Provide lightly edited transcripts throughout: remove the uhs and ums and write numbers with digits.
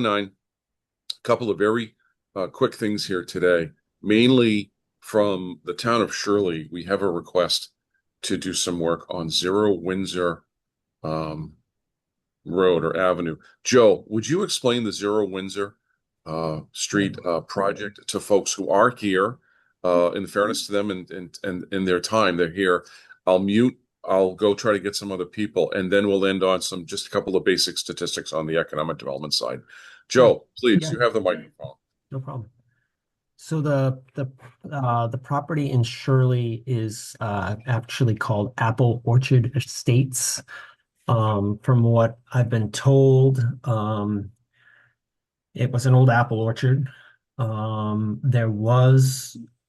9:09. A couple of very quick things here today, mainly from the town of Shirley. We have a request to do some work on Zero Windsor Road or Avenue. Joe, would you explain the Zero Windsor Street project to folks who are here? In fairness to them and in their time, they're here. I'll mute. I'll go try to get some other people, and then we'll end on just a couple of basic statistics on the economic development side. Joe, please, you have the microphone. No problem. So the property in Shirley is actually called Apple Orchard Estates. From what I've been told, it was an old apple orchard.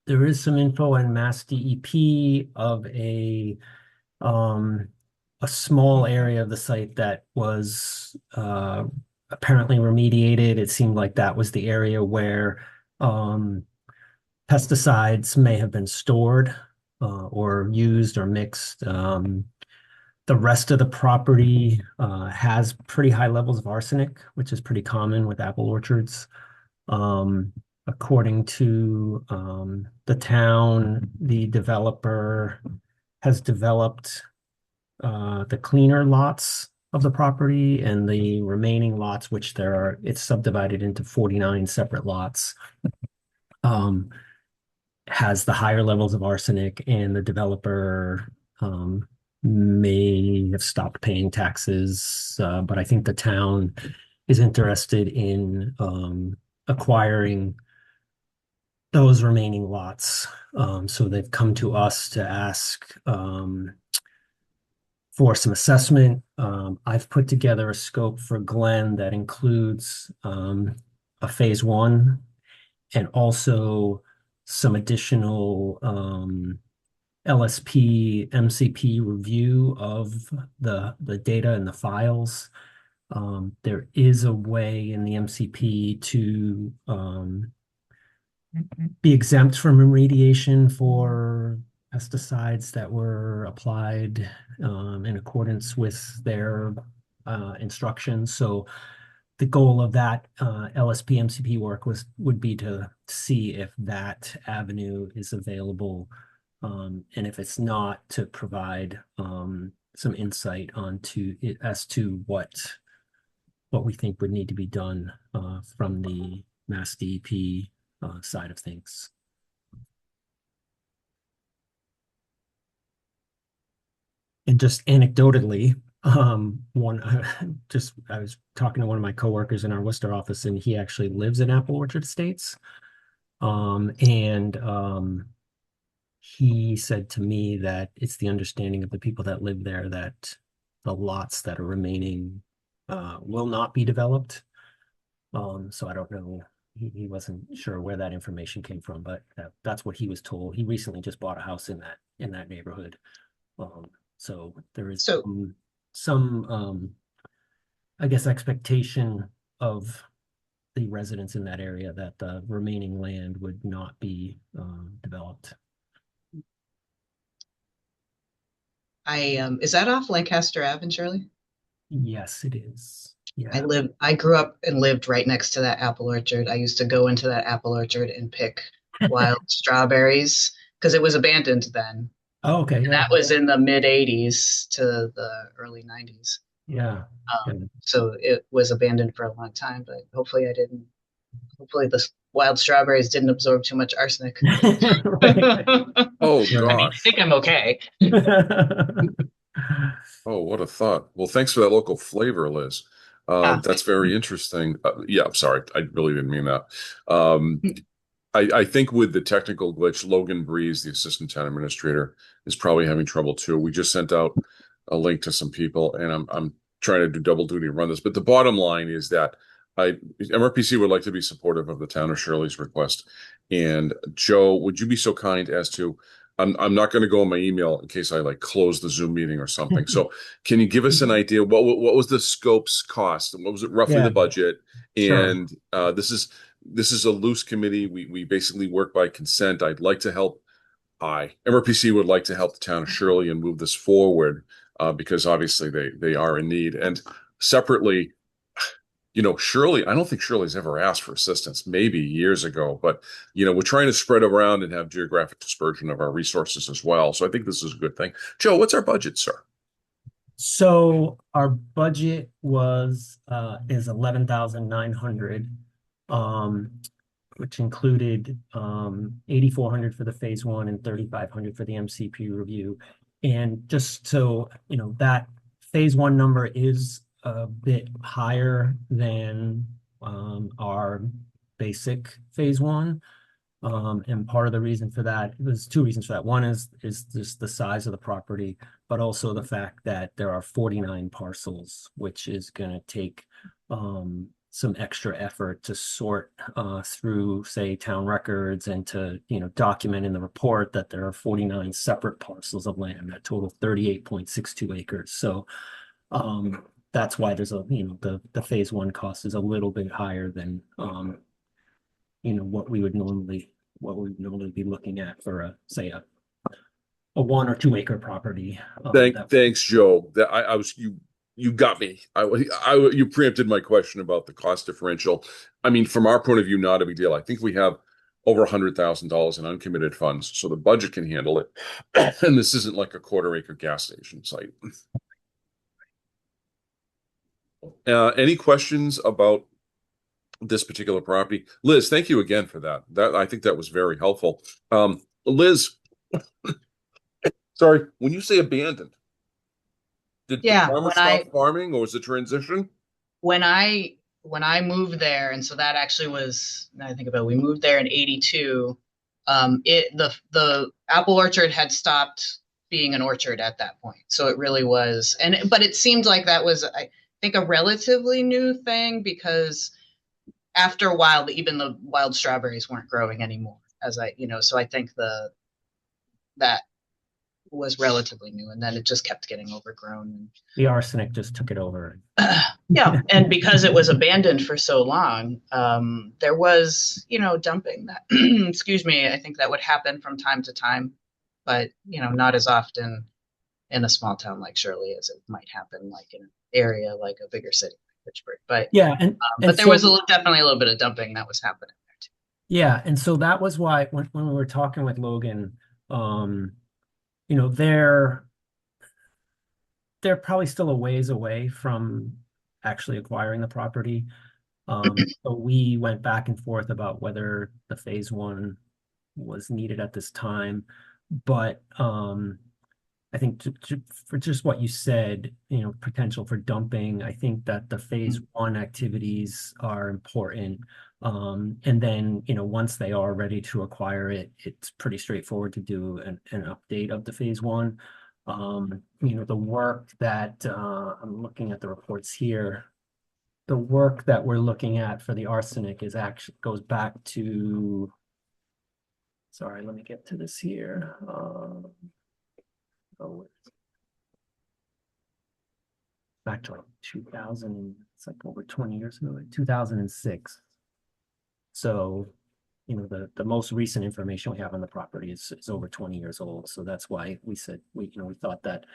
There is some info in Mass DEP of a small area of the site that was apparently remediated. It seemed like that was the area where pesticides may have been stored or used or mixed. The rest of the property has pretty high levels of arsenic, which is pretty common with apple orchards. According to the town, the developer has developed the cleaner lots of the property, and the remaining lots, which it's subdivided into 49 separate lots, has the higher levels of arsenic, and the developer may have stopped paying taxes, but I think the town is interested in acquiring those remaining lots. So they've come to us to ask for some assessment. I've put together a scope for Glenn that includes a phase one and also some additional LSP, MCP review of the data and the files. There is a way in the MCP to be exempt from remediation for pesticides that were applied in accordance with their instructions. So the goal of that LSP MCP work would be to see if that avenue is available, and if it's not, to provide some insight onto it as to what we think would need to be done from the Mass DEP side of things. And just anecdotally, I was talking to one of my coworkers in our Worcester office, and he actually lives in Apple Orchard Estates. He said to me that it's the understanding of the people that live there that the lots that are remaining will not be developed. So I don't know. He wasn't sure where that information came from, but that's what he was told. He recently just bought a house in that neighborhood. So there is some I guess, expectation of the residents in that area that the remaining land would not be developed. Is that off Lancaster Ave in Shirley? Yes, it is. Yeah. I grew up and lived right next to that apple orchard. I used to go into that apple orchard and pick wild strawberries because it was abandoned then. Oh, okay. And that was in the mid 80s to the early 90s. Yeah. So it was abandoned for a long time, but hopefully the wild strawberries didn't absorb too much arsenic. Oh, I mean, I gosh. think I'm okay. Oh, what a thought. Well, thanks for that local flavor, Liz. That's very interesting. Yeah, I'm sorry. I really didn't mean that. I think with the technical glitch, Logan Breeze, the assistant town administrator, is probably having trouble too. We just sent out a link to some people, and I'm trying to do double duty and run this. But the bottom line is that MRPC would like to be supportive of the town of Shirley's request. And Joe, would you be so kind as to, I'm not going to go on my email in case I close the Zoom meeting or something. So can you give us an idea? What was the scope's cost? And what was it roughly the budget? And this is a loose committee. We basically work by consent. I'd like to help. MRPC would like to help the town of Shirley and move this forward because obviously they are in need. And separately, Shirley, I don't think Shirley's ever asked for assistance, maybe years ago, but we're trying to spread around and have geographic dispersion of our resources as well. So I think this is a good thing. Joe, what's our budget, sir? So our budget is 11,900, um, which included 8,400 for the phase one and 3,500 for the MCP review. And just so that phase one number is a bit higher than our basic phase one. And part of the reason for that, there's two reasons for that. One is just the size of the property, but also the fact that there are 49 parcels, which is going to take some extra effort to sort through, say, town records and to document in the report that there are 49 separate parcels of land that total 38.62 acres. So that's why there's the phase one cost is a little bit higher than what we would normally be looking at for a 1 or 2 acre property. Thanks, Joe. You got me. You preempted my question about the cost differential. I mean, from our point of view, not a big deal. I think we have over $100,000 in uncommitted funds, so the budget can handle it. And this isn't like a quarter acre gas station site. Any questions about this particular property? Liz, thank you again for that. I think that was very helpful. Liz, sorry, when you say abandoned, did the farmer stop farming, or was it transition? When I moved there, and so that actually was, now I think about it, we moved there in 82. The apple orchard had stopped being an orchard at that point. So it really was, but it seemed like that was, I think, a relatively new thing, because after a while, even the wild strawberries weren't growing anymore, so I think that was relatively new, and then it just kept getting overgrown. And the arsenic just took it over. Yeah, and because it was abandoned for so long, there was, dumping that, excuse me, I think that would happen from time to time, but, not as often in a small town like Shirley as it might happen like in an area like a bigger city like Pittsburgh. But yeah, but there was definitely a little bit of dumping that was happening there too. Yeah, and so that was why when we were talking with Logan, they're probably still a ways away from actually acquiring the property. So we went back and forth about whether the phase one was needed at this time. But I think for just what you said, potential for dumping, I think that the phase one activities are important. And then, once they are ready to acquire it, it's pretty straightforward to do an update of the phase one. The work that I'm looking at the reports here, the work that we're looking at for the arsenic is actually goes back to, sorry, let me get to this here. Back to like 2000, it's like over 20 years ago, like 2006. So, the most recent information we have on the property is over 20 years old. So that's why we said we thought that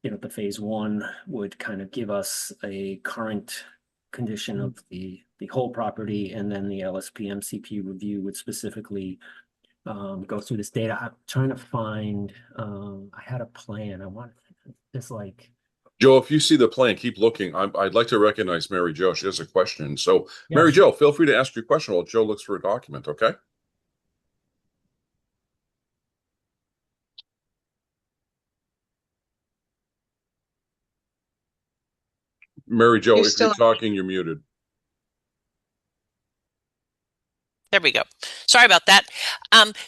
the phase one would kind of give us a current condition of the whole property, and then the LSP MCP review would specifically go through this data. I'm trying to find, I had a plan. I wanted this like. Joe, if you see the plan, keep looking. I'd like to recognize Mary Jo. She has a question. So, Yeah, Mary sure. Jo, feel free to ask your question while Joe looks for a document, okay? Mary Jo, if you're talking, you're muted. There we go. Sorry about that.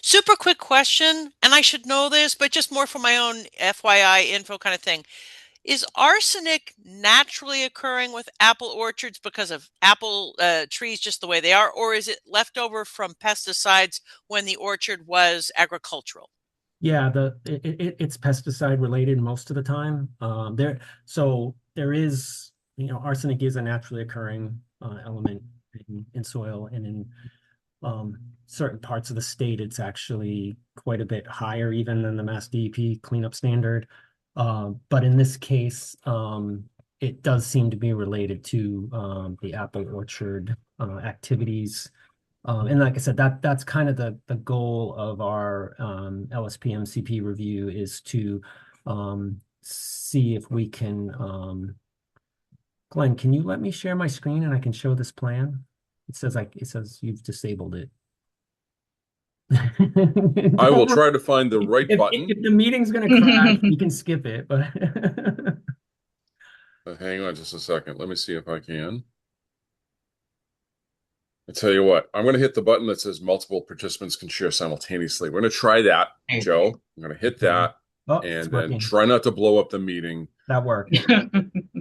Super quick question, and I should know this, but just more for my own FYI info kind of thing. Is arsenic naturally occurring with apple orchards because of apple trees just the way they are, or is it left over from pesticides when the orchard was agricultural? Yeah, it's pesticide related most of the time. There is, arsenic is a naturally occurring element in soil, and in certain parts of the state, it's actually quite a bit higher even than the Mass DEP cleanup standard. But in this case, it does seem to be related to the apple orchard activities. And like I said, that's kind of the goal of our LSPMCP review, is to see if we can. Glenn, can you let me share my screen and I can show this plan? It says you've disabled it. I will try to find the right button. If the meeting's gonna crash, you can skip it, but Hang on just a second. Let me see if I can. I tell you what, I'm going to hit the button that says multiple participants can share simultaneously. We're going to try that, Joe. I'm going to hit that, and then try not to blow up the meeting. That worked.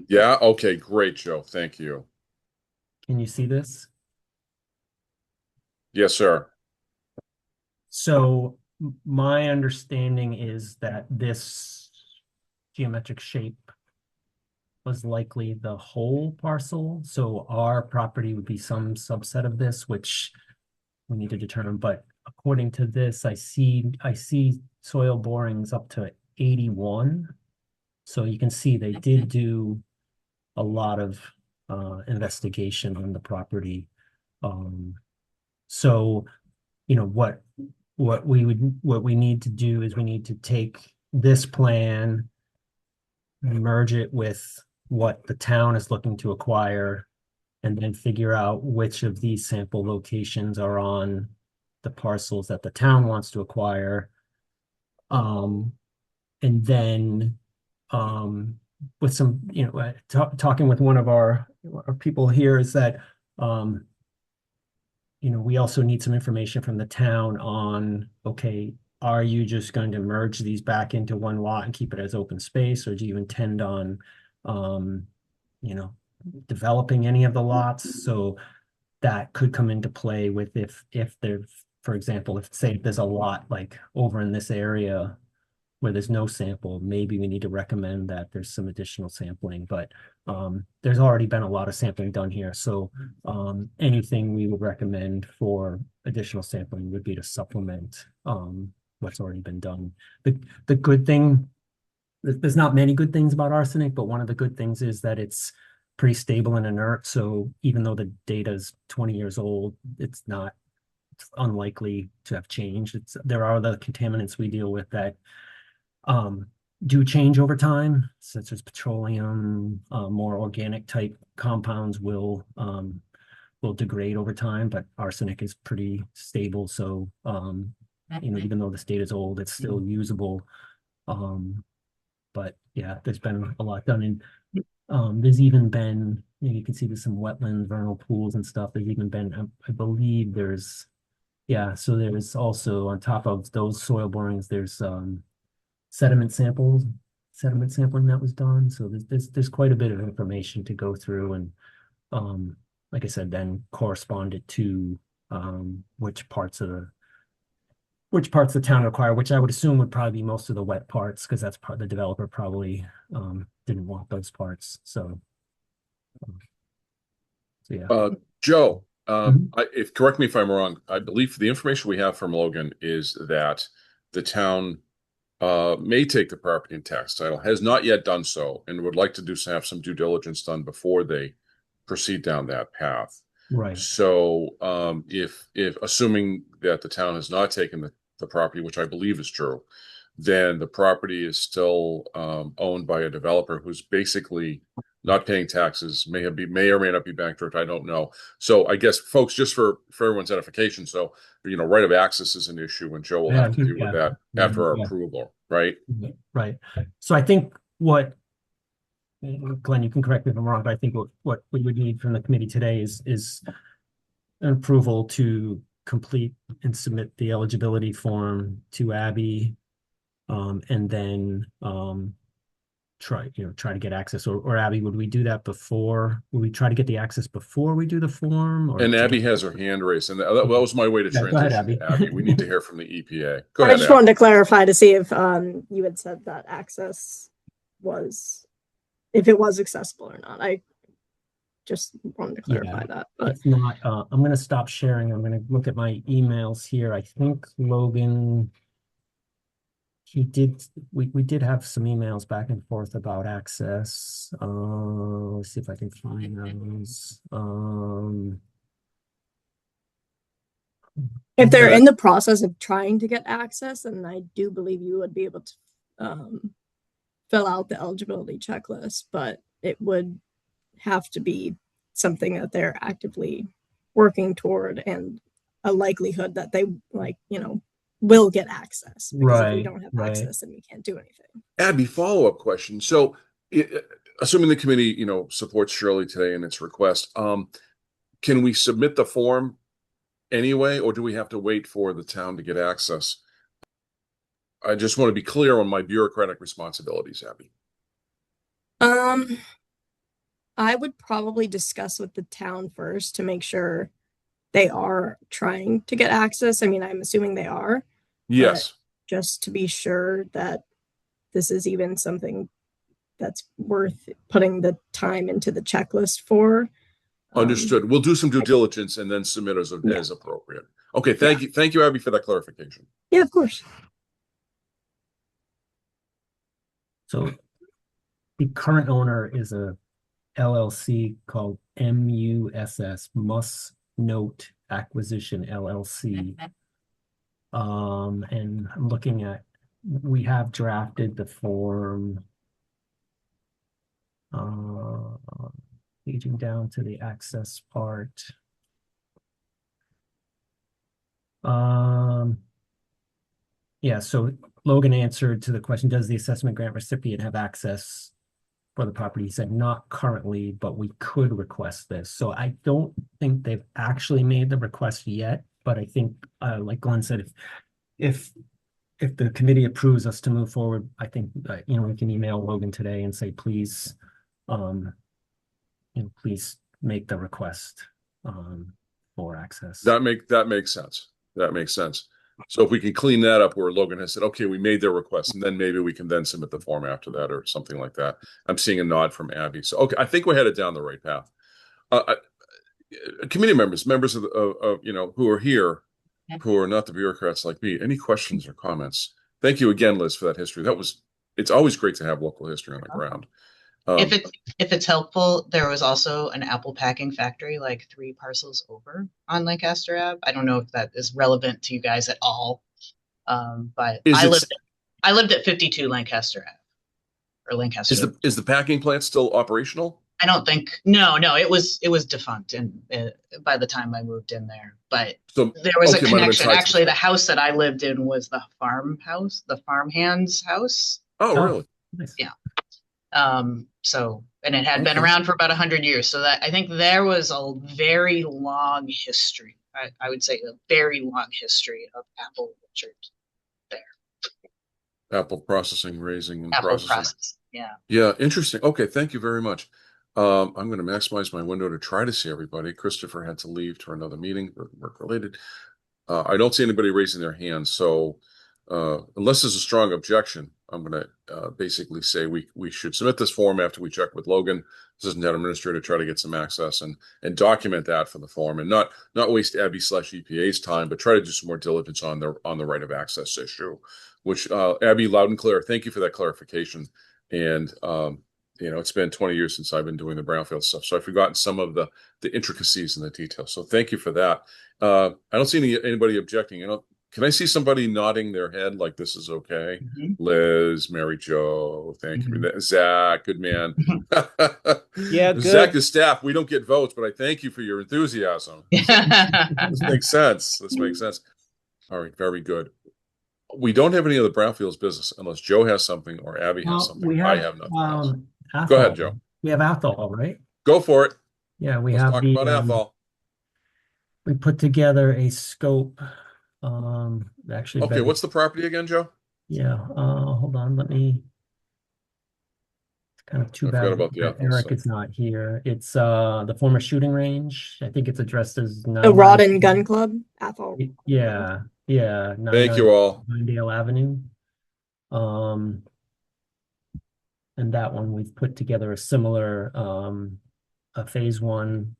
Yeah. Okay. Great, Joe. Thank you. Can you see this? Yes, sir. So my understanding is that this geometric shape was likely the whole parcel. So our property would be some subset of this, which we need to determine. But according to this, I see soil borings up to 81. So you can see they did do a lot of investigation on the property. So, you know, what we need to do is we need to take this plan, merge it with what the town is looking to acquire, and then figure out which of these sample locations are on the parcels that the town wants to acquire. And then with some, you know, talking with one of our people here, is that you know, we also need some information from the town on, okay, are you just going to merge these back into one lot and keep it as open space, or do you intend on you know, developing any of the lots? So that could come into play with if there's, for example, if say there's a lot like over in this area where there's no sample, maybe we need to recommend that there's some additional sampling. But there's already been a lot of sampling done here. So anything we would recommend for additional sampling would be to supplement what's already been done. The good thing, there's not many good things about arsenic, but one of the good things is that it's pretty stable and inert. So even though the data is 20 years old, it's unlikely to have changed. There are other contaminants we deal with that do change over time, such as petroleum. More organic type compounds will degrade over time, but arsenic is pretty stable. So you know, even though this data is old, it's still usable. But yeah, there's been a lot done, and there's even been, you can see there's some wetland, vernal pools and stuff. There's even been, I believe there's, yeah, so there's also, on top of those soil borings, there's sediment sampling that was done. So there's quite a bit of information to go through, and like I said, then correspond it to which parts of the town require, which I would assume would probably be most of the wet parts, because that's part the developer probably didn't want those parts. So yeah. Joe, correct me if I'm wrong. I believe the information we have from Logan is that the town may take the property in tax title, has not yet done so, and would like to have some due diligence done before they proceed down that path. Right. So if assuming that the town has not taken the property, which I believe is true, then the property is still owned by a developer who's basically not paying taxes, may or may not be bankrupt. I don't know. So I guess, folks, just for everyone's edification, so, you know, right of access is an issue, and Joe will have to deal with that after our approval, right? Right. So I think what, Glenn, you can correct me if I'm wrong, but I think what we would need from the committee today is an approval to complete and submit the eligibility form to Abby, and then try to get access, or Abby, would we do that before? Would we try to get the access before we do the form? Or and Abby has her hand raised, and that was my way to transition. Go ahead, Abby. To Abby. We need to hear from the EPA. Go ahead. I just wanted to clarify to see if you had said that access was, if it was accessible or not. I just wanted to clarify that. But it's not. I'm going to stop sharing. I'm going to look at my emails here. I think Logan we did have some emails back and forth about access. Let's see if I can find those. If they're in the process of trying to get access, then I do believe you would be able to fill out the eligibility checklist, but it would have to be something that they're actively working toward and a likelihood that they will get access. Because if we don't have access, then we can't do anything. Abby, follow-up question. So assuming the committee, supports Shirley today in its request, can we submit the form anyway, or do we have to wait for the town to get access? I just want to be clear on my bureaucratic responsibilities, Abby. I would probably discuss with the town first to make sure they are trying to get access. I mean, I'm assuming they are. Yes. Just to be sure that this is even something that's worth putting the time into the checklist for. Understood. We'll do some due diligence and then submit as appropriate. Okay, thank you. Thank you, Abby, for that clarification. Yeah, of course. So the current owner is a LLC called MUSS, Must Note Acquisition LLC. And I'm looking at, we have drafted the form, paging down to the access part. Yeah, so Logan answered to the question, does the assessment grant recipient have access for the property? He said not currently, but we could request this. So I don't think they've actually made the request yet, but I think, like Glenn said, if the committee approves us to move forward, I think we can email Logan today and say, please, please make the request for access. That makes sense. That makes sense. So if we can clean that up where Logan has said, okay, we made their request, and then maybe we can then submit the form after that or something like that. I'm seeing a nod from Abby. So, okay, I think we're headed down the right path. Committee members of who are here, who are not the bureaucrats like me, any questions or comments? Thank you again, Liz, for that history. It's always great to have local history on the ground. If it's helpful, there was also an apple packing factory like 3 parcels over on Lancaster Ave. I don't know if that is relevant to you guys at all, but I lived at 52 Lancaster Ave, or Lancaster. Is the packing plant still operational? I don't think. No, it was defunct, and by the time I moved in there, but there was a connection. Actually, the house that I lived in was the farmhouse, the farmhand's house. Oh, really? Nice. Yeah. And it had been around for about 100 years. So that I think there was a very long history. I would say a very long history of apple orchard there. Apple processing, raising, and apple processing. Yeah. Yeah, interesting. Okay, thank you very much. I'm going to maximize my window to try to see everybody. Christopher had to leave to another meeting, work related. I don't see anybody raising their hands. So unless there's a strong objection, I'm going to basically say we should submit this form after we check with Logan, assistant town administrator, try to get some access and document that for the form, and not waste Abby/EPA's time, but try to do some more diligence on the right of access issue. Which Abby, loud and clear, thank you for that clarification. And it's been 20 years since I've been doing the Brownfields stuff, so I've forgotten some of the intricacies and the details. So thank you for that. I don't see anybody objecting. Can I see somebody nodding their head like this is okay? Mm-hmm. Liz, Mary Jo, thank you. Zach, good man. Yeah, good. Zach is staff. We don't get votes, but I thank you for your enthusiasm. This makes sense. All right, very good. We don't have any other Brownfields business unless Joe has something or Abby has something. I have nothing else. Athol. Go ahead, Joe. We have Athol, right? Go for it. Yeah, Let's talk about Athol. We put together a scope. Actually, okay, what's the property again, Joe? Yeah, hold on, let me. It's kind of too bad about the Eric is not here. It's the former shooting range. I think it's addressed as the Rod and Gun Club, Athol. Yeah. Thank you all. Glendale Avenue. And that one we've put together a similar a phase 1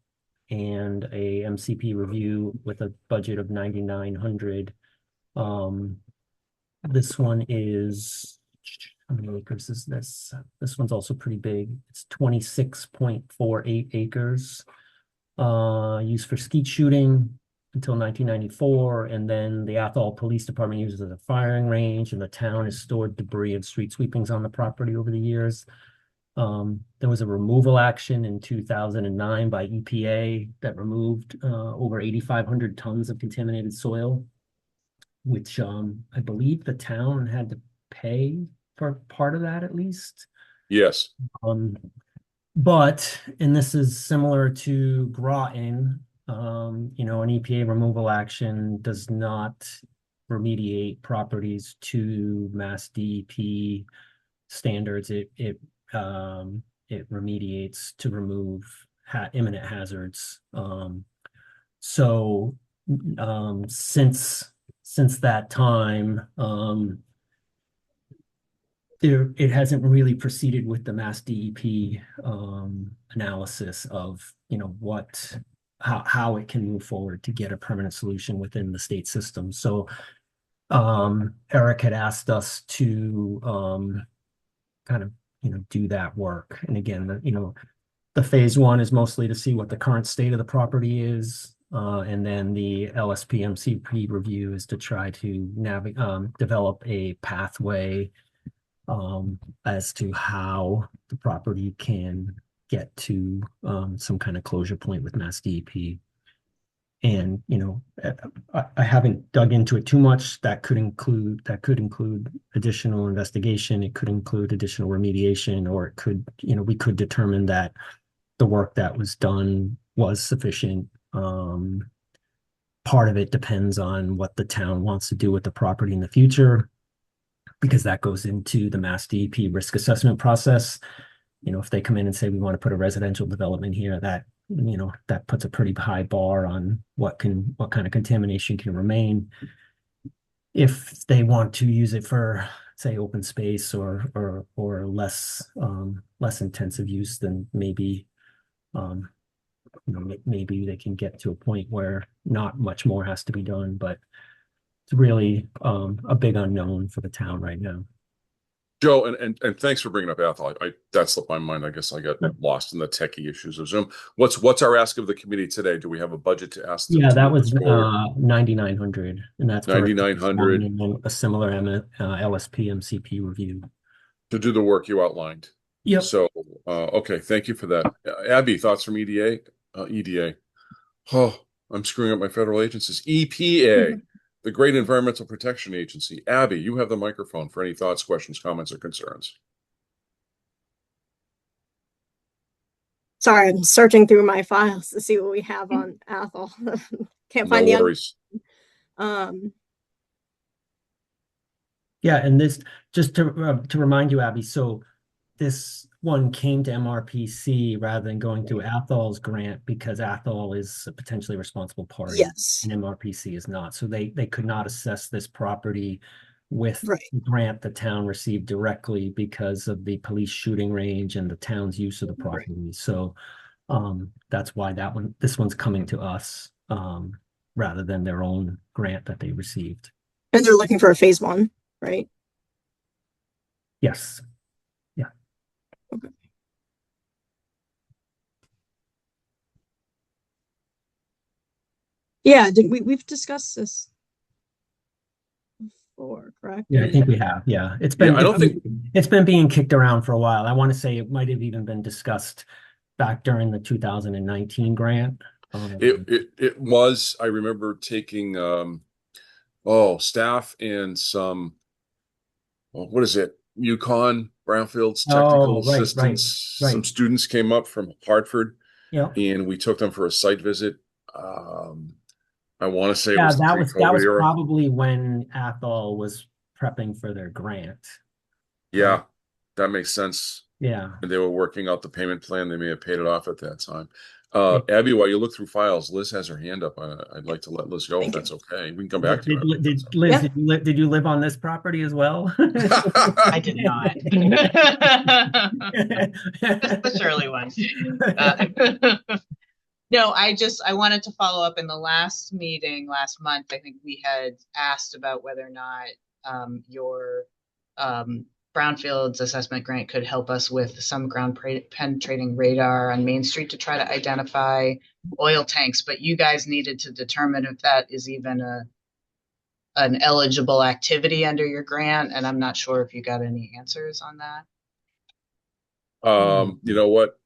and a MCP review with a budget of $9,900. This one is, how many acres is this? This one's also pretty big. It's 26.48 acres. Used for skeet shooting until 1994, and then the Athol Police Department uses it as a firing range, and the town has stored debris and street sweepings on the property over the years. There was a removal action in 2009 by EPA that removed over 8,500 tons of contaminated soil, which I believe the town had to pay for part of that at least. Yes. But, and this is similar to Groton, you know, an EPA removal action does not remediate properties to Mass DEP standards. It remediates to remove imminent hazards. So since that time, it hasn't really proceeded with the Mass DEP analysis of, you know, how it can move forward to get a permanent solution within the state system. So Eric had asked us to kind of, you know, do that work. And again, you know, the phase one is mostly to see what the current state of the property is. And then the LSPMCP review is to try to develop a pathway as to how the property can get to some kind of closure point with Mass DEP. And, you know, I haven't dug into it too much. That could include additional investigation. It could include additional remediation, or it could, you know, we could determine that the work that was done was sufficient. Part of it depends on what the town wants to do with the property in the future, because that goes into the Mass DEP risk assessment process. You know, if they come in and say, we want to put a residential development here, that, you know, that puts a pretty high bar on what kind of contamination can remain. If they want to use it for, say, open space or less intensive use, then maybe, you know, maybe they can get to a point where not much more has to be done, but it's really a big unknown for the town right now. Joe, and thanks for bringing up Athol. That slipped my mind. I guess I got lost in the techie issues of Zoom. What's our ask of the committee today? Do we have a budget to ask them? Yeah, that was 9,900, and that's 9,900, a similar LSP MCP review to do the work you outlined. Yep. So, okay, thank you for that. Abby, thoughts from EDA? EDA. Oh, I'm screwing up my federal agencies. EPA. The Great Environmental Protection Agency. Abby, you have the microphone for any thoughts, questions, comments, or concerns. Sorry, I'm searching through my files to see what we have on Athol. Can't find no worries. Yeah, and this, just to remind you, Abby, so this one came to MRPC rather than going through Athol's grant, because Athol is a potentially responsible party. Yes. And MRPC is not. So they could not assess this property with Right. the grant the town received directly because of the police shooting range and the town's use of the property. Right. So that's why this one's coming to us rather than their own grant that they received. And they're looking for a phase one, right? Yes. Okay. Yeah, we've discussed this before, correct? Yeah, I think we have. Yeah, it's been. Yeah, I don't think it's been being kicked around for a while. I want to say it might have even been discussed back during the 2019 grant. It was. I remember taking staff and some. What is it? Yukon Brownfields technical assistance. Right. Some students came up from Hartford, and we took them for a site visit. I want to say that was probably when Athol was prepping for their grant. Yeah, that makes sense. Yeah, and they were working out the payment plan. They may have paid it off at that time. Abby, while you look through files, Liz has her hand up. I'd like to let Liz go if that's okay. We can come back to it. Did you live on this property as well? I did not. Just the Shirley one. No, I wanted to follow up. In the last meeting last month, I think we had asked about whether or not your Brownfields assessment grant could help us with some ground penetrating radar on Main Street to try to identify oil tanks, but you guys needed to determine if that is even an eligible activity under your grant, and I'm not sure if you got any answers on that. You know what?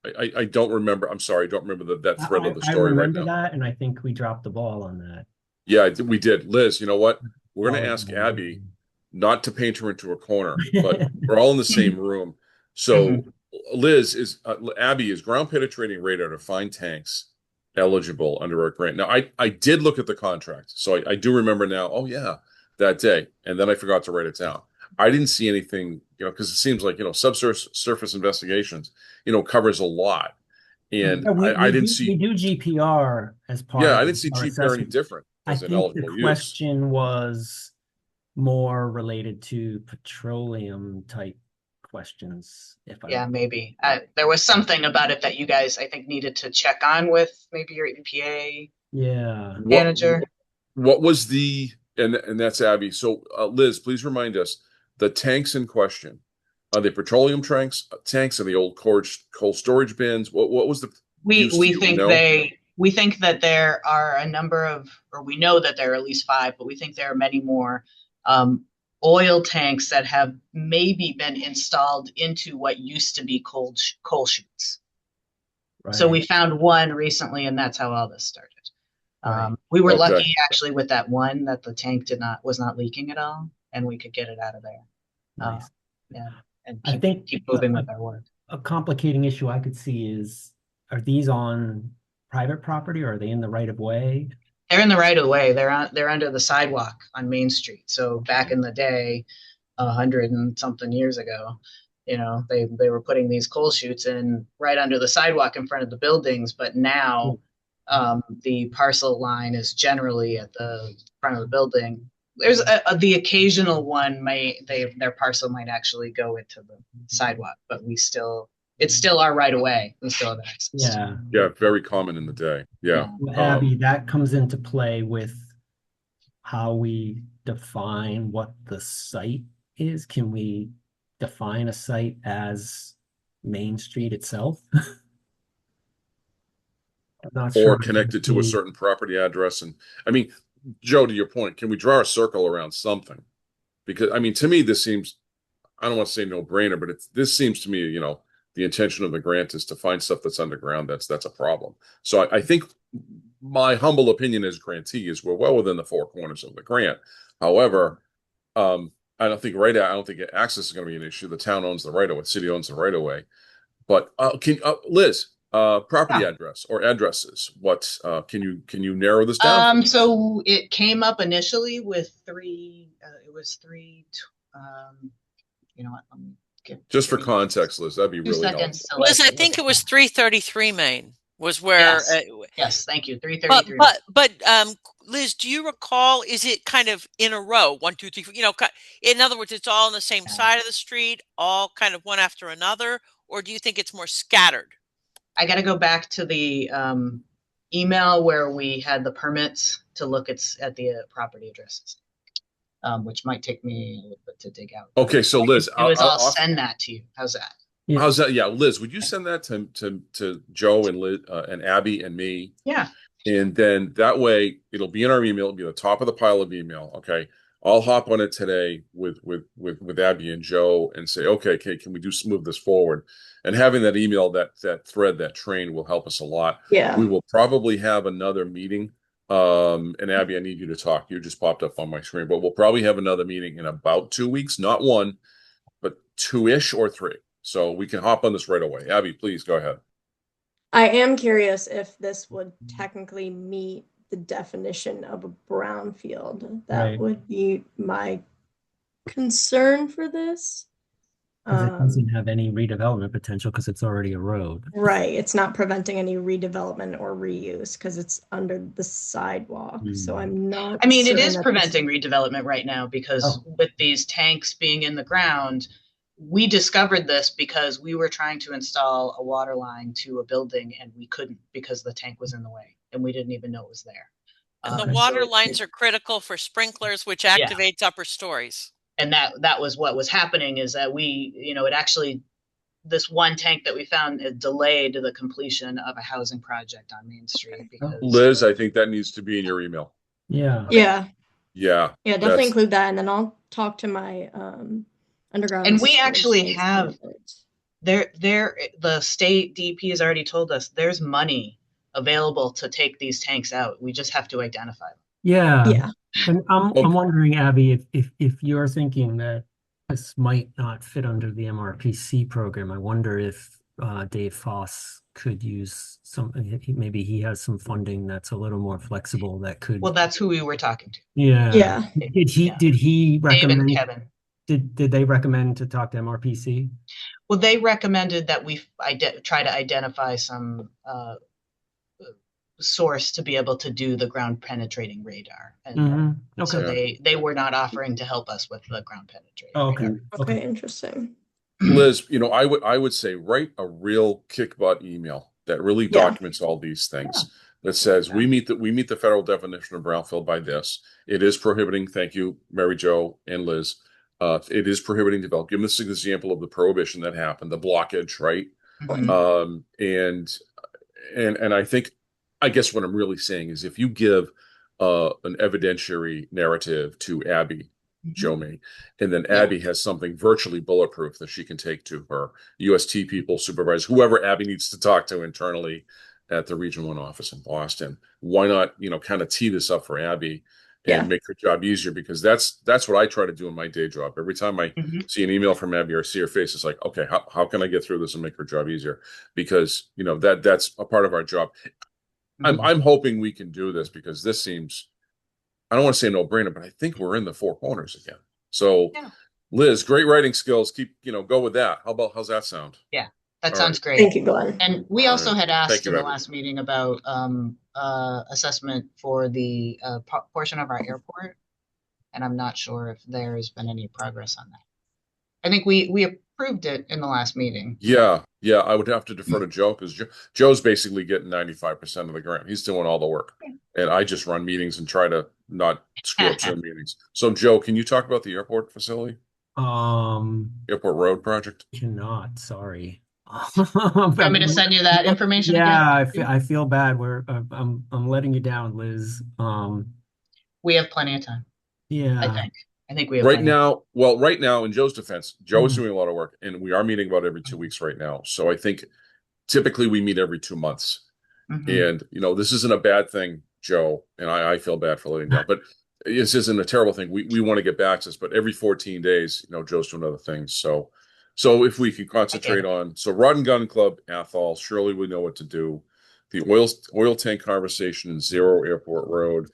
I don't remember. I'm sorry, I don't remember that thread of the story right now. I remember that, and I think we dropped the ball on that. Yeah, we did. Liz, you know what? We're going to Oh, ask yeah. Abby not to paint her into a corner, but we're all in the same room. So Liz Abby, is ground penetrating radar to find tanks eligible under our grant? Now, I did look at the contract, so I do remember now. Oh yeah, that day, and then I forgot to write it down. I didn't see anything, because it seems like subsurface investigations, covers a lot, and I didn't see. We do GPR as part. Yeah, of I didn't see our GPR any assessment. different I as an think eligible the use. question was more related to petroleum type questions. Yeah, maybe there was something about it that you guys, I think, needed to check on with maybe your EPA manager. What was and that's Abby. So Liz, please remind us, the tanks in question, are they petroleum tanks in the old cold storage bins? What was the we think that there are a number of, or we know that there are at least 5, but we think there are many more oil tanks that have maybe been installed into what used to be coal chutes. Right. So we found one recently, and that's how all this started. Right. We were lucky actually with that one that the tank was not leaking at all, and we could get it out of there. Nice. And keep moving with our work. A complicating issue I could see is, are these on private property, or are they in the right of way? They're in the right of way. They're under the sidewalk on Main Street. So back in the day, 100 and something years ago, they were putting these coal chutes in right under the sidewalk in front of the buildings. But now the parcel line is generally at the front of the building. There's the occasional one their parcel might actually go into the sidewalk, but it's still our right of way. We still have access. Yeah, very common in the day. Yeah. Abby, that comes into play with how we define what the site is. Can we define a site as Main Street itself? Or connected to a certain property address. And I mean, Joe, to your point, can we draw a circle around something? Because to me, this seems, I don't want to say no brainer, but this seems to me, the intention of the grant is to find stuff that's underground. That's a problem. So I think my humble opinion as grantee is we're well within the 4 corners of the grant. However, I don't think access is going to be an issue. The town owns the right of way, city owns the right of way. But Liz, property address or addresses, what can you narrow this down? So it came up initially with 3. It was 3. You know what? Just for context, Liz, that'd be really helpful. Liz, I think it was 333 Main was where. Yes, thank you. 333. But Liz, do you recall? Is it kind of in a row? 1, 2, 3. In other words, it's all on the same side of the street, all kind of one after another, or do you think it's more scattered? I got to go back to the email where we had the permits to look at the property addresses. Which might take me a little bit to dig out. Okay, so Liz, I'll send that to you. How's that? Yeah. How's that? Yeah, Liz, would you send that to Joe and Liz and Abby and me? Yeah. And then that way it'll be in our email. It'll be at the top of the pile of email. Okay, I'll hop on it today with Abby and Joe and say, okay, can we move this forward? And having that email, that thread, that train will help us a lot. Yeah. We will probably have another meeting. And Abby, I need you to talk. You just popped up on my screen, but we'll probably have another meeting in about 2 weeks, not 1, but 2-ish or 3. So we can hop on this right away. Abby, please go ahead. I am curious if this would technically meet the definition of a brownfield. That would be my concern for this. It doesn't have any redevelopment potential because it's already a road. Right. It's not preventing any redevelopment or reuse because it's under the sidewalk. So I'm not. It is preventing redevelopment right now because with these tanks being in the ground, we discovered this because we were trying to install a water line to a building and we couldn't because the tank was in the way and we didn't even know it was there. And the So water lines are critical for sprinklers, which activates upper stories. and that was what was happening, is that we, it actually, this one tank that we found, it delayed the completion of a housing project on Main Street because Liz, I think that needs to be in your email. Yeah. Yeah. Yeah. Definitely include that, and then I'll talk to my underground. And we actually have the state DP has already told us there's money available to take these tanks out. We just have to identify them. Yeah. And I'm Okay. wondering, Abby, if you're thinking that this might not fit under the MRPC program, I wonder if Dave Foss could use maybe he has some funding that's a little more flexible that could. Well, that's who we were talking to. Yeah. Did he recommend? Dave and Kevin. Did they recommend to talk to MRPC? Well, they recommended that we try to identify some source to be able to do the ground penetrating radar, and Okay. so they were not offering to help us with the ground penetrating. Oh, okay. radar. Okay, interesting. Liz, I would say write a real kick butt email that really documents all these things. That says we meet the federal definition of brownfield by this. It is prohibiting. Thank you, Mary Jo and Liz. It is prohibiting development. Give them this example of the prohibition that happened, the blockage, right? Mhm. And I guess what I'm really saying is if you give an evidentiary narrative to Abby Jomey, and then Abby has something virtually bulletproof that she can take to her UST people, supervisors, whoever Abby needs to talk to internally at the Region 1 office in Boston. Why not, kind of tee this up for Abby and make her job easier? Because that's what I try to do in my day job. Every time I see an email from Abby or see her face, it's like, okay, how can I get through this and make her job easier? Because that's a part of our job. I'm hoping we can do this because this seems, I don't want to say no brainer, but I think we're in the four corners again. So Liz, great writing skills. Keep, go with that. How's that sound? Yeah, that All sounds right. great. Thank you, Glenn. And we also had asked you, in the Abby. last meeting about assessment for the portion of our airport, and I'm not sure if there's been any progress on that. I think we approved it in the last meeting. Yeah. I would have to defer to Joe because Joe's basically getting 95% of the grant. He's doing all the work, and I just run meetings and try to not screw up Zoom meetings. So, Joe, can you talk about the airport facility? Airport road project? Cannot. Sorry. Want me to send you that information? Yeah, again? I feel bad. I'm letting you down, Liz. We have plenty of time. Yeah. I think we have Right now, in Joe's defense, Joe is doing a lot of work, and we are meeting about every 2 weeks right now. So I think typically we meet every 2 months. And this isn't a bad thing, Joe, and I feel bad for letting down, but this isn't a terrible thing. We want to get back to this, but every 14 days, Joe's doing other things. So if we can concentrate on Rod and Gun Club, Athol, surely we know what to do. The oil tank conversation in Zero Airport Road.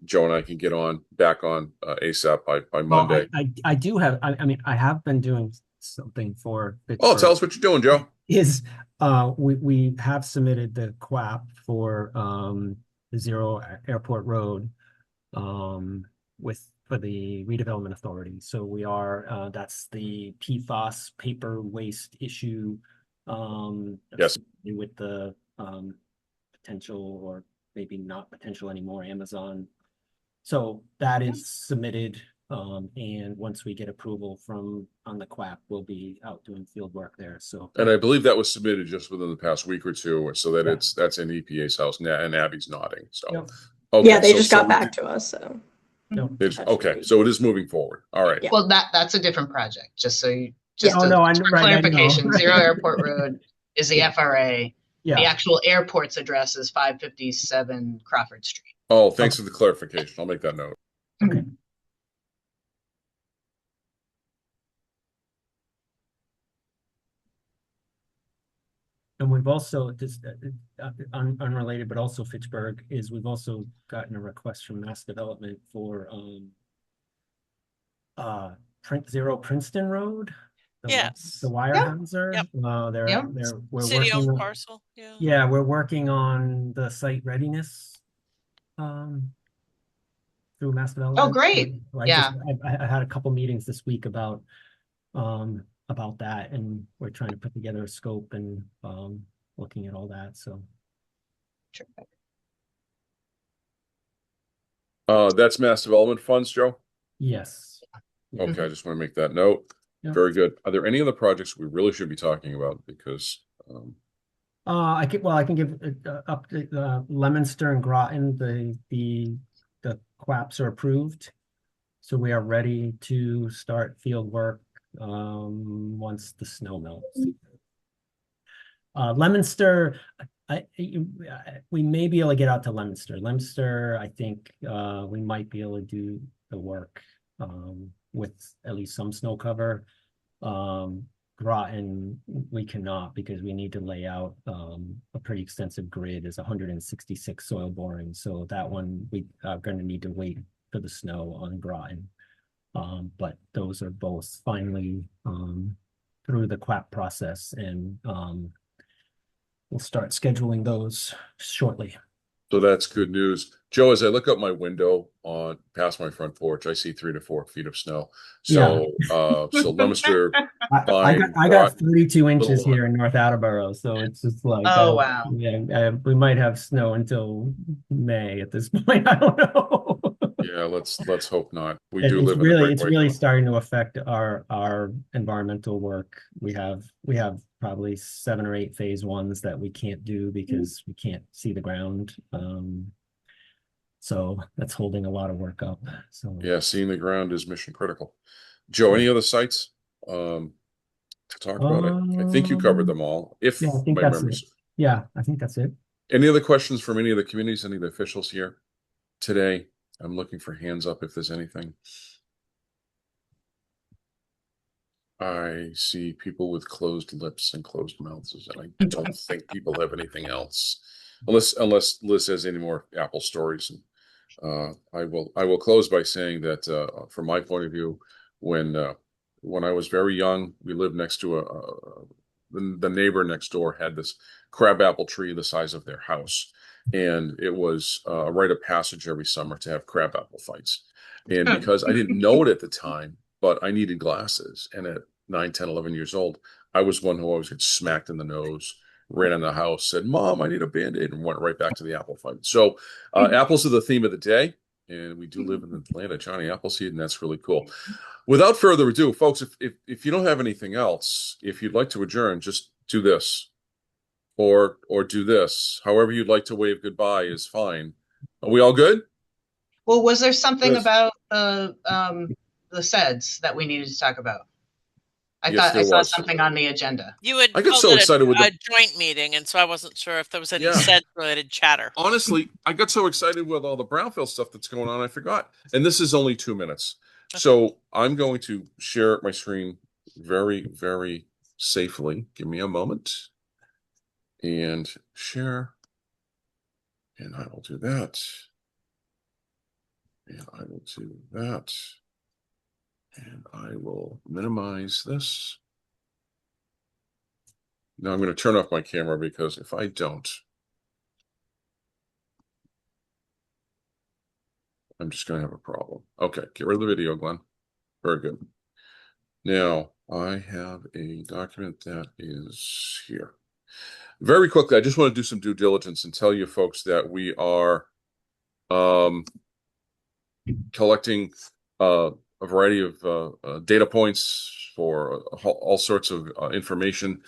Joe and I can get back on ASAP by Monday. Well, I do have. I mean, I have been doing something for. Tell us what you're doing, Joe. We have submitted the QAP for Zero Airport Road for the redevelopment authority. So we are that's the PFAS paper waste issue. Yes. With the potential or maybe not potential anymore, Amazon. So that is submitted. And once we get approval on the QAP, we'll be out doing field work there. So, and I believe that was submitted just within the past week or two, so that that's in EPA's house now, and Abby's nodding. So, okay, they just got back to us. So, okay, so it is moving forward. All right. Yeah. Well, that's a different project. Just so you, clarification, Zero Airport Road is the FRA. Yeah. The actual airport's address is 557 Crawford Street. Oh, thanks for the clarification. I'll make that note. Okay. And we've also just unrelated, but also Fitchburg we've also gotten a request from Mass Development for Zero Princeton Road. The Weyerhaeuser. We're city working owned parcel. Yeah, we're working on the site readiness through Mass Development. Oh, great. So I had a couple meetings this week about that, and we're trying to put together a scope and looking at all that. So That's mass development funds, Joe? Yes. Okay, I just want to make that note. Yeah. Very good. Are there any other projects we really should be talking about? Because I can give update. Leominster and Groton, the QAPs are approved, so we are ready to start field work once the snow melts. Leominster, we may be able to get out to Leominster. Leominster, I think we might be able to do the work with at least some snow cover. Groton, we cannot because we need to lay out a pretty extensive grid. Is 166 soil borings, so that one we are going to need to wait for the snow on Groton. But those are both finally through the QAP process, and we'll start scheduling those shortly. so that's good news. Joe, as I look out my window on past my front porch, I see 3 to 4 feet of snow. So so Leominster, I got 32 inches little- here in North Attleboro, so it's just like, Oh, wow. yeah, we might have snow until May at this point. I don't know. yeah, let's hope not. We do live in a It's great really white. starting to affect our environmental work. We have probably 7 or 8 phase ones that we can't do because we can't see the ground. So that's holding a lot of work up. So Yeah, seeing the ground is mission critical. Joe, any other sites to talk about? I think you covered them all. If yeah, I think my that's memory's it. Yeah, I think that's it. Any other questions from any of the communities, any of the officials here today? I'm looking for hands up if there's anything. I see people with closed lips and closed mouths, and I don't think people have anything else, unless Liz has any more Apple stories. And I will close by saying that from my point of view, when I was very young, we lived next to the neighbor next door had this crabapple tree the size of their house, and it was a rite of passage every summer to have crabapple fights. And because I didn't know it at the time, but I needed glasses, and at 9, 10, 11 years old, I was one who always gets smacked in the nose, ran in the house, said, "Mom, I need a Band-Aid," and went right back to the apple fight. So apples are the theme of the day, and we do live in the land of Johnny Appleseed, and that's really cool. Without further ado, folks, if you don't have anything else, if you'd like to adjourn, just do this, or do this. However you'd like to wave goodbye is fine. Are we all good? Well, was there something Yes. about the CEDS that we needed to talk about? I Yes, thought I there saw was. something on the agenda. You had I got called so it excited with a the joint meeting, and so I wasn't sure if there was any Yeah. SED related chatter. honestly, I got so excited with all the Brownfield stuff that's going on, I forgot. And this is only 2 minutes. So I'm going to share my screen very, very safely. Give me a moment. And share. And I will do that. And I will do that. And I will minimize this. Now I'm going to turn off my camera because if I don't, I'm just going to have a problem. Okay, get rid of the video, Glenn. Very good. Now I have a document that is here. Very quickly, I just want to do some due diligence and tell you folks that we are collecting a variety of data points for all sorts of information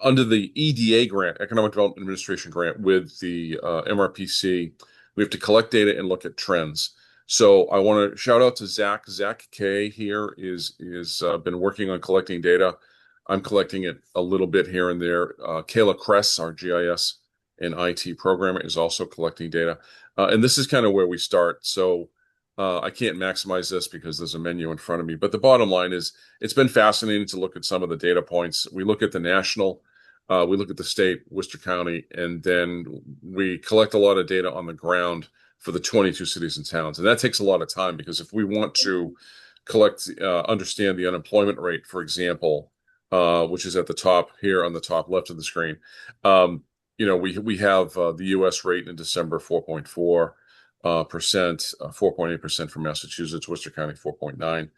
under the EDA grant, Economic Development Administration grant with the MRPC. We have to collect data and look at trends. So I want to shout out to Zach. Zach K here is been working on collecting data. I'm collecting it a little bit here and there. Kayla Kress, our GIS and IT programmer, is also collecting data. And this is kind of where we start. So I can't maximize this because there's a menu in front of me. But the bottom line is it's been fascinating to look at some of the data points. We look at the national, we look at the state, Worcester County, and then we collect a lot of data on the ground for the 22 cities and towns. And that takes a lot of time because if we want to collect, understand the unemployment rate, for example, which is at the top here on the top left of the screen, we have the U.S. rate in December 4.4%, 4.8% for Massachusetts, Worcester County 4.9%.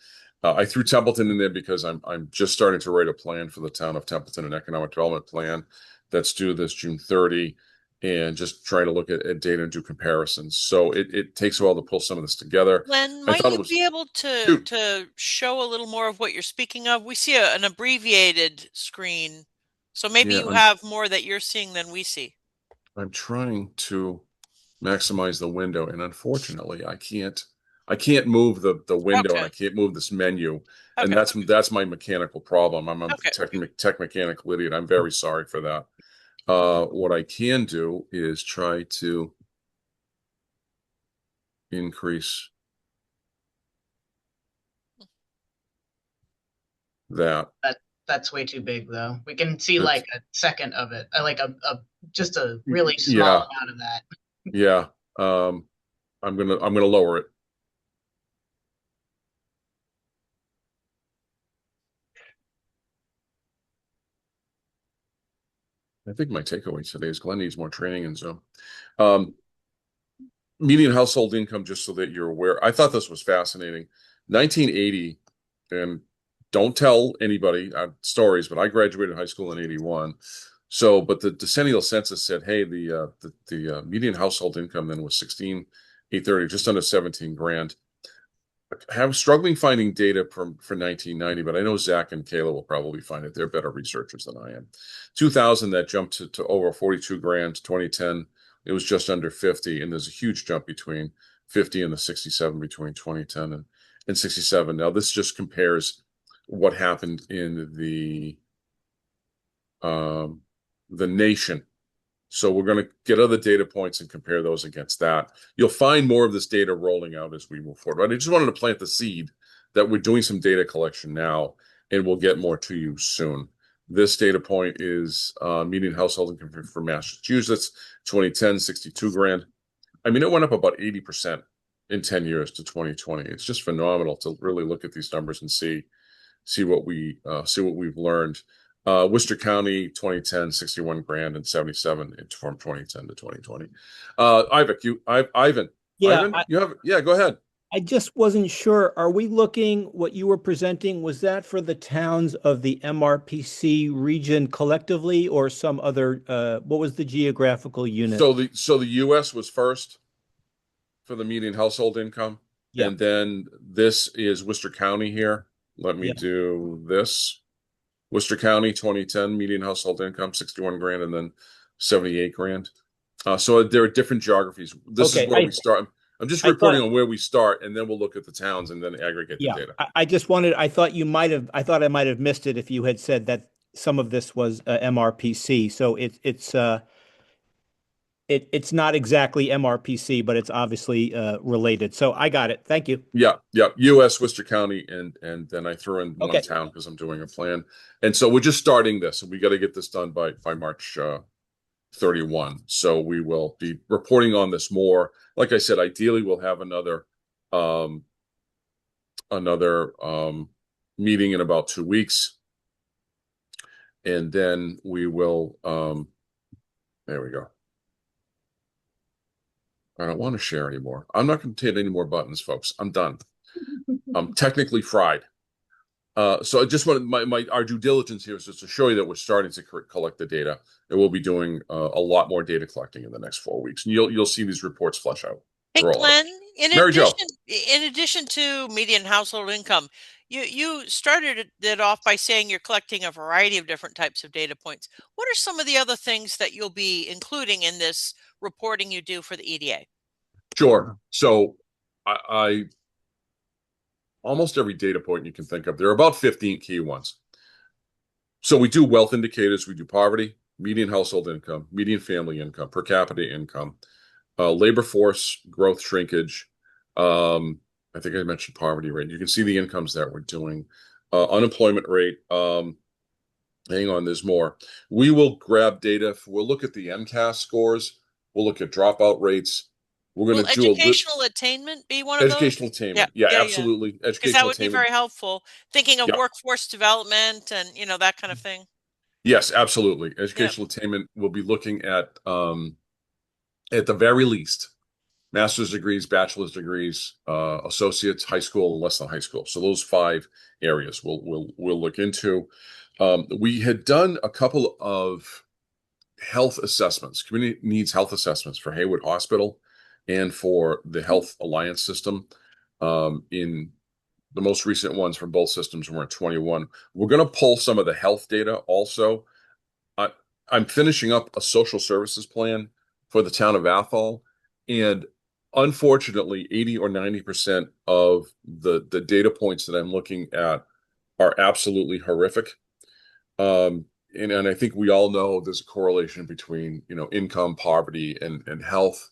I threw Templeton in there because I'm just starting to write a plan for the town of Templeton, an economic development plan that's due this June 30. and just try to look at data and do comparisons. So it takes a while to pull some of this together. Glenn, I might thought it you was be able to shoot. show a little more of what you're speaking of? We see an abbreviated screen, so maybe Yeah, you have more that you're seeing than we see. I'm trying to maximize the window, and unfortunately, I can't move the window, and Okay. I can't move this menu, and Okay. that's my mechanical problem. I'm a Okay. tech mechanical idiot. I'm very sorry for that. What I can do is try to increase that. That's way too big though. We can see That's- like a second of it, like a just a really yeah, small amount of that. yeah. I'm gonna lower it. I think my takeaway today is Glenn needs more training in Zoom. Um, Median household income, just so that you're aware. I thought this was fascinating. 1980, and don't tell anybody stories, but I graduated high school in 81. So, but the decennial census said, hey, the median household income then was 16,830, just under 17 grand. I'm struggling finding data for 1990, but I know Zach and Kayla will probably find it. They're better researchers than I am. 2000, that jumped to over 42 grand. 2010, it was just under 50, and there's a huge jump between 50 and the 67 between 2010 and 67. Now, this just compares what happened in the nation. So we're going to get other data points and compare those against that. You'll find more of this data rolling out as we move forward. But I just wanted to plant the seed that we're doing some data collection now, and we'll get more to you soon. This data point is median household income for Massachusetts, 2010, 62 grand. I mean, it went up about 80% in 10 years to 2020. It's just phenomenal to really look at these numbers and see what we've learned. Worcester County, 2010, 61 grand and 77 from 2010 to 2020. Ivan, Yeah, go ahead. I just wasn't sure. Are we looking, what you were presenting, was that for the towns of the MRPC region collectively or some other, what was the geographical unit? So the US was first for the median household income. Yeah. And then this is Worcester County here. Let me Yeah. do this. Worcester County, 2010, median household income, 61 grand, and then 78 grand. So there are different geographies. This is Okay, where we start. I'm just I reporting thought- on where we start, and then we'll look at the towns and then aggregate the Yeah, data. I just wanted, I thought I might have missed it if you had said that some of this was MRPC. So it's not exactly MRPC, but it's obviously related. So I got it. Thank you. Yeah. US, Worcester County, and then I threw in one Okay. town because I'm doing a plan. And so we're just starting this, and we got to get this done by March 31. So we will be reporting on this more. Like I said, ideally we'll have another meeting in about 2 weeks. And then we will there we go. I don't want to share anymore. I'm not going to hit any more buttons, folks. I'm done. I'm technically fried. So I just want our due diligence here is just to show you that we're starting to collect the data, and we'll be doing a lot more data collecting in the next 4 weeks, and you'll see these reports flesh out. Hey, Glenn, Mary Jo. in addition to median household income, you started it off by saying you're collecting a variety of different types of data points. What are some of the other things that you'll be including in this reporting you do for the EDA? Sure. So I almost every data point you can think of, there are about 15 key ones. So we do wealth indicators, we do poverty, median household income, median family income, per capita income, labor force growth shrinkage. I think I mentioned poverty rate. You can see the incomes that we're doing. Unemployment rate. Hang on, there's more. We will grab data. We'll look at the MCAS scores. We'll look at dropout rates. We're going to do educational attainment be one of those? Educational attainment. Yeah, absolutely. Because that would be very helpful. Thinking of workforce development and that kind of thing. Yes, absolutely. Educational attainment. We'll be looking at the very least, master's degrees, bachelor's degrees, associates, high school, less than high school. So those 5 areas we'll look into. We had done a couple of health assessments, community needs health assessments for Hayward Hospital and for the Health Alliance system. In the most recent ones from both systems were in 21. We're going to pull some of the health data also. I'm finishing up a social services plan for the town of Athol, and unfortunately, 80 or 90% of the data points that I'm looking at are absolutely horrific. And I think we all know there's a correlation between, income, poverty, and health.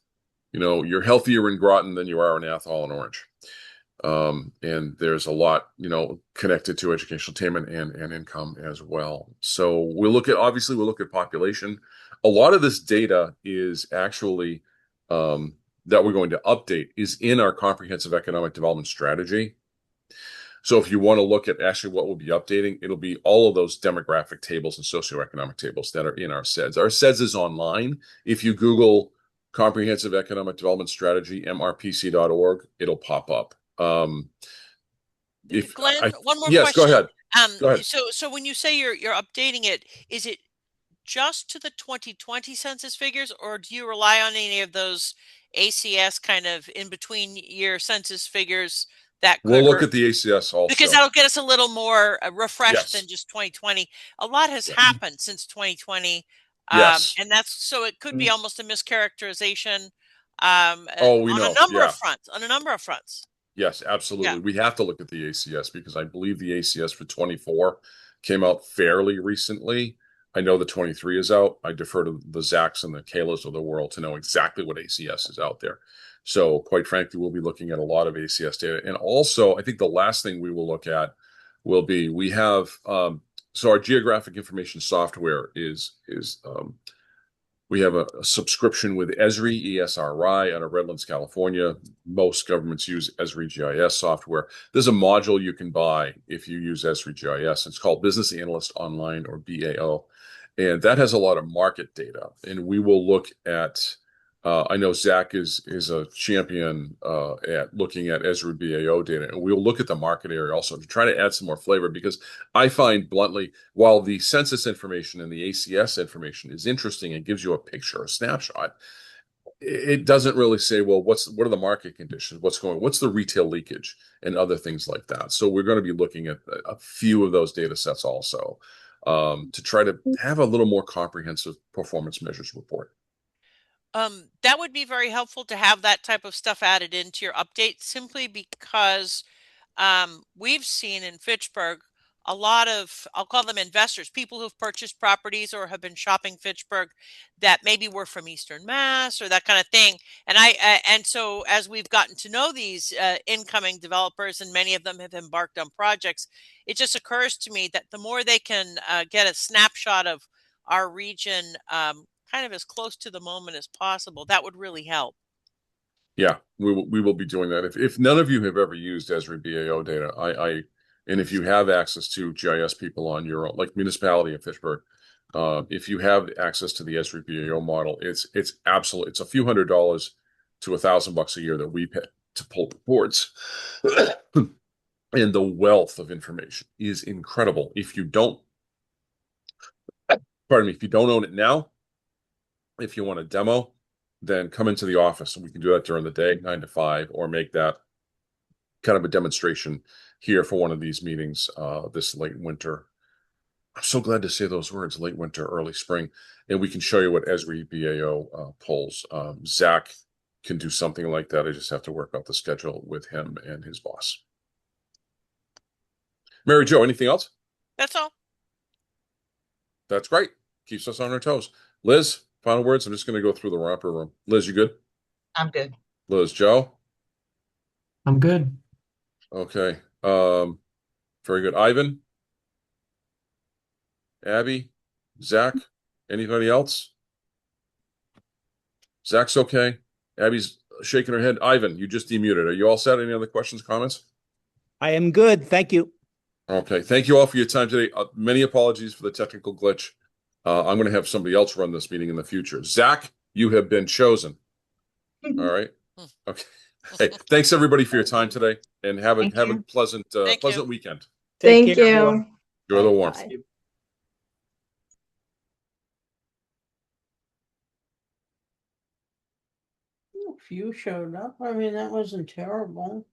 You're healthier in Groton than you are in Athol and Orange. And there's a lot, connected to educational attainment and income as well. So we'll look at population. A lot of this data is actually, that we're going to update is in our comprehensive economic development strategy. So if you want to look at actually what we'll be updating, it'll be all of those demographic tables and socioeconomic tables that are in our CEDS. Our CEDS is online. If you Google Comprehensive Economic Development Strategy, mrpc.org, it'll pop up. Glenn, one more yes, question. Go ahead. So when you say you're updating it, is it just to the 2020 census figures, or do you rely on any of those ACS kind of in between year census figures that could? We'll look at the ACS also, because that'll get us a little more refreshed than Yes. just 2020. A lot has Yes. happened since 2020. Yes. And so it could be almost a mischaracterization we on know. a number of fronts. Yes, absolutely. Yeah. We have to look at the ACS because I believe the ACS for 24 came out fairly recently. I know the 23 is out. I defer to the Zacks and the Kaylas of the world to know exactly what ACS is out there. So quite frankly, we'll be looking at a lot of ACS data. And also, I think the last thing we will look at will be, we have, so our geographic information software we have a subscription with Esri, ESRI, out of Redlands, California. Most governments use Esri GIS software. There's a module you can buy if you use Esri GIS. It's called Business Analyst Online, or BAO. And that has a lot of market data. And we will look at, I know Zach is a champion at looking at Esri BAO data. And we'll look at the market area also to try to add some more flavor, because I find bluntly, while the census information and the ACS information is interesting and gives you a picture, a snapshot, it doesn't really say, well, what are the market conditions? What's the retail leakage and other things like that. So we're going to be looking at a few of those data sets also, to try to have a little more comprehensive performance measures report. That would be very helpful to have that type of stuff added into your update, simply because we've seen in Fitchburg a lot of, I'll call them investors, people who've purchased properties or have been shopping Fitchburg that maybe were from Eastern Mass or that kind of thing. And so as we've gotten to know these incoming developers, and many of them have embarked on projects, it just occurs to me that the more they can get a snapshot of our region kind of as close to the moment as possible, that would really help. Yeah, we will be doing that. If none of you have ever used Esri BAO data, and if you have access to GIS people on your own, like municipality of Fitchburg, if you have access to the Esri BAO model, it's absolutely, it's a few $100 to $1,000 a year that we pay to pull reports. And the wealth of information is incredible. If you don't own it now, if you want a demo, then come into the office, and we can do that during the day, 9 to 5, or make that kind of a demonstration here for one of these meetings this late winter. I'm so glad to say those words, late winter, early spring, and we can show you what Esri BAO pulls. Zach can do something like that. I just have to work out the schedule with him and his boss. Mary Jo, anything else? That's all. That's great. Keeps us on our toes. Liz, final words. I'm just going to go through the romper room. Liz, you good? I'm good. Liz, Joe? I'm good. Okay. Very good. Ivan? Abby? Zach? Anybody else? Zach's okay. Abby's shaking her head. Ivan, you just demuted. Are you all set? Any other questions, comments? I am good. Thank you. Okay. Thank you all for your time today. Many apologies for the technical glitch. I'm going to have somebody else run this meeting in the future. Zach, you have been chosen. All right. Okay. Hey, thanks everybody for your time today, and have a pleasant weekend. Thank Take care, you. everyone. Enjoy the warmth. Bye. few showed up. I mean, that wasn't terrible.